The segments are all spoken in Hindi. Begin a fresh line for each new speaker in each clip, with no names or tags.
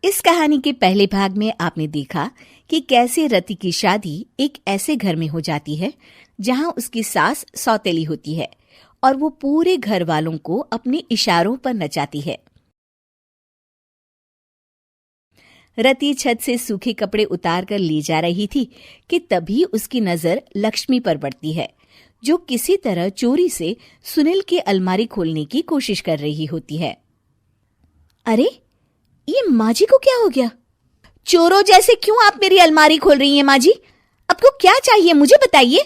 इस कहानी के पहले भाग में आपने देखा कि कैसे रति की शादी एक ऐसे घर में हो जाती है जहां उसकी सास सौतेली होती है और वो पूरे घर वालों को अपने इशारों पर नचाती है। रति छत से सूखे कपड़े उतार कर ले जा रही थी कि तभी उसकी नजर लक्ष्मी पर पड़ती है, जो किसी तरह चोरी से सुनील की अलमारी खोलने की कोशिश कर रही होती है। अरे, ये माँ जी को क्या हो गया? चोरों जैसे क्यों आप मेरी अलमारी खोल रही हैं माँ जी? आपको क्या चाहिए मुझे बताइए।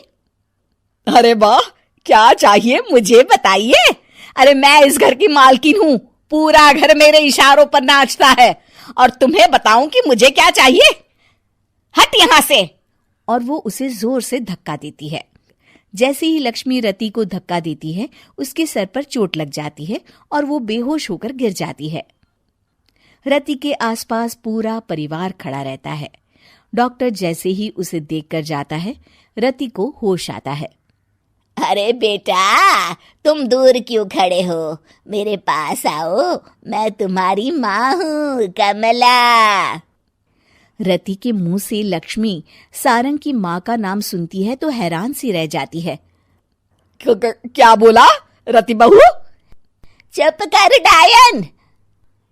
अरे वाह, क्या चाहिए मुझे बताइए। अरे मैं इस घर की मालकिन हूँ, पूरा घर मेरे इशारों पर नाचता है और तुम्हें बताऊं कि मुझे क्या चाहिए? हट यहाँ से।
और वो उसे जोर से धक्का देती है। जैसे ही लक्ष्मी रति को धक्का देती है, उसके सर पर चोट लग जाती है और वो बेहोश होकर गिर जाती है। रति के आसपास पूरा परिवार खड़ा रहता है। डॉक्टर जैसे ही उसे देखकर जाता है, रति को होश आता है।
अरे बेटा, तुम दूर क्यों खड़े हो? मेरे पास आओ, मैं तुम्हारी माँ हूँ, कमला।
रति के मुंह से लक्ष्मी सारंग की माँ का नाम सुनती है तो हैरान सी रह जाती है।
क्या बोला रति बहू?
चुप कर डायन,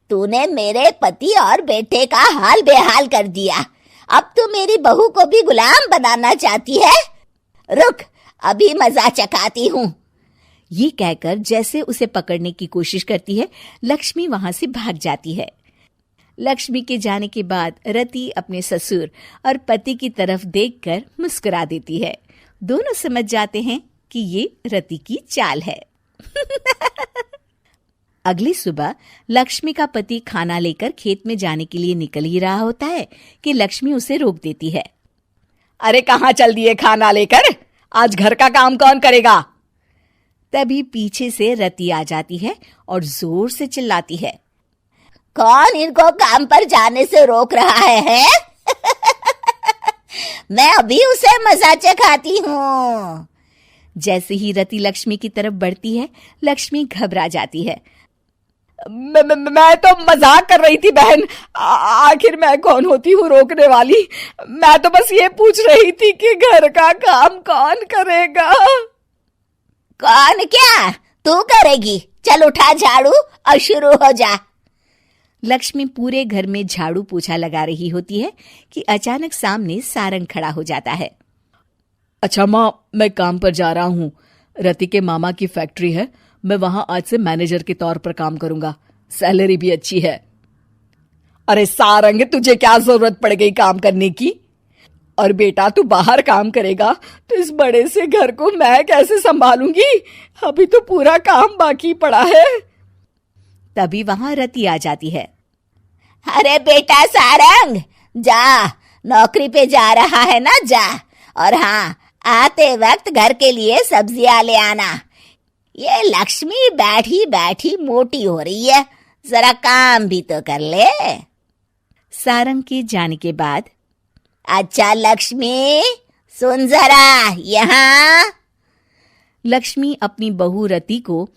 तूने मेरे पति और बेटे का हाल बेहाल कर दिया। अब तू मेरी बहू को भी गुलाम बनाना चाहती है? रुक, अभी मजा चखाती हूँ।
ये कहकर जैसे उसे पकड़ने की कोशिश करती है, लक्ष्मी वहां से भाग जाती है। लक्ष्मी के जाने के बाद रति अपने ससुर और पति की तरफ देखकर मुस्कुरा देती है। दोनों समझ जाते हैं कि ये रति की चाल है। अगली सुबह लक्ष्मी का पति खाना लेकर खेत में जाने के लिए निकल ही रहा होता है कि लक्ष्मी उसे रोक देती है।
अरे कहाँ चल दिए खाना लेकर? आज घर का काम कौन करेगा?
तभी पीछे से रति आ जाती है और जोर से चिल्लाती है।
कौन इनको काम पर जाने से रोक रहा है? मैं अभी उसे मजा चखाती हूँ।
जैसे ही रति लक्ष्मी की तरफ बढ़ती है, लक्ष्मी घबरा जाती है।
मैं तो मजाक कर रही थी बहन। आखिर मैं कौन होती हूँ रोकने वाली? मैं तो बस ये पूछ रही थी कि घर का काम कौन करेगा?
कौन क्या? तू करेगी। चल उठा झाड़ू और शुरू हो जा।
लक्ष्मी पूरे घर में झाड़ू पोछा लगा रही होती है कि अचानक सामने सारंग खड़ा हो जाता है।
अच्छा माँ, मैं काम पर जा रहा हूँ। रति के मामा की फैक्ट्री है, मैं वहां आज से मैनेजर के तौर पर काम करूंगा। सैलरी भी अच्छी है। अरे सारंग, तुझे क्या जरूरत पड़ गई काम करने की? और बेटा, तू बाहर काम करेगा तो इस बड़े से घर को मैं कैसे संभालूंगी? अभी तो पूरा काम बाकी पड़ा है।
तभी वहां रति आ जाती है।
अरे बेटा सारंग, जा, नौकरी पे जा रहा है ना, जा। और हाँ, आते वक्त घर के लिए सब्जियां ले आना। ये लक्ष्मी बैठी बैठी मोटी हो रही है, जरा काम भी तो कर ले।
सारंग के जाने के बाद,
अच्छा लक्ष्मी, सुन जरा यहाँ।
लक्ष्मी अपनी बहू रति को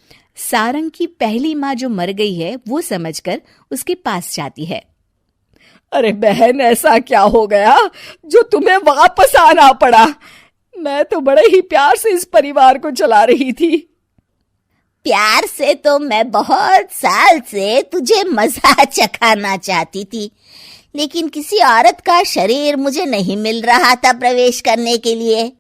सारंग की पहली माँ जो मर गई है वो समझकर उसके पास जाती है।
अरे बहन, ऐसा क्या हो गया जो तुम्हें वापस आना पड़ा? मैं तो बड़े ही प्यार से इस परिवार को चला रही थी।
प्यार से तो मैं बहुत साल से तुझे मजा चखाना चाहती थी, लेकिन किसी औरत का शरीर मुझे नहीं मिल रहा था प्रवेश करने के लिए।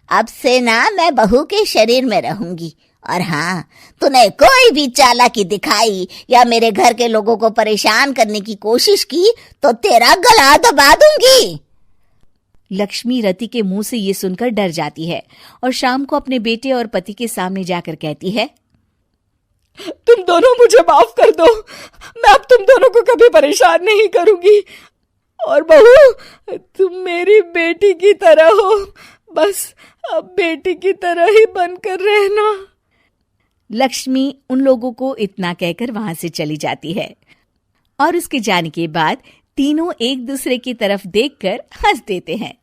अब से ना मैं बहू के शरीर में रहूंगी। और हाँ, तूने कोई भी चालाकी दिखाई या मेरे घर के लोगों को परेशान करने की कोशिश की तो तेरा गला दबा दूंगी।
लक्ष्मी रति के मुंह से ये सुनकर डर जाती है और शाम को अपने बेटे और पति के सामने जाकर कहती है,
तुम दोनों मुझे माफ कर दो। मैं अब तुम दोनों को कभी परेशान नहीं करूंगी। और बहू, तुम मेरी बेटी की तरह हो, बस अब बेटी की तरह ही बनकर रहना।
लक्ष्मी उन लोगों को इतना कहकर वहां से चली जाती है और उसके जाने के बाद तीनों एक दूसरे की तरफ देखकर हंस देते हैं।